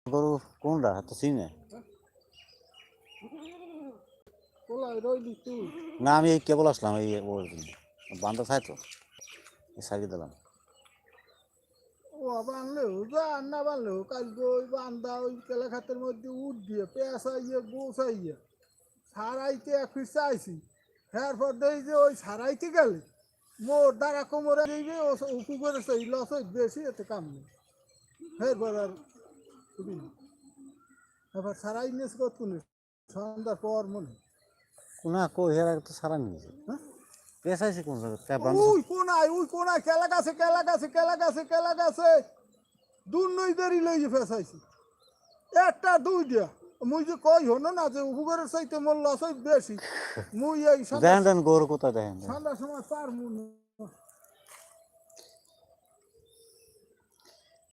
গরু কোনটা তো চিনে না, আমি এই কেবল আসলাম এই ওর জন্য বান্ধব খাই তো সারিয়ে দিলাম। ও বানলেও যা না বানলেও কালকে ওই বান্দা ওই কেলাখাতের মধ্যে উঠ দিয়ে পেঁচাইয়ে গোছাইয়ে সারাইতে এক ফিট চাইছি হ্যাঁ পর দেখি যে ওই সারাইতে গেলে মোর দ্বারা কোমরে দিবে ও উঁকু করে সেই লস বেশি এতে কাম নেই এরপর আর এবার সারাই নিয়েছে কতক্ষণ সন্ধ্যার পর মনে না কো হেরা তো সারা নিয়েছে হ্যাঁ পেঁচাইছে কোন জায়গায় ওই কোনায় কেলা গাছে দুই দেরি লই ফেসাইছি একটা দুই দিয়া মুই যে কই হনো না যে উপকারের চাইতে মোর লস বেশি মুই এই দেখেন গরু কোথায় দেখেন সন্ধ্যার সময় পার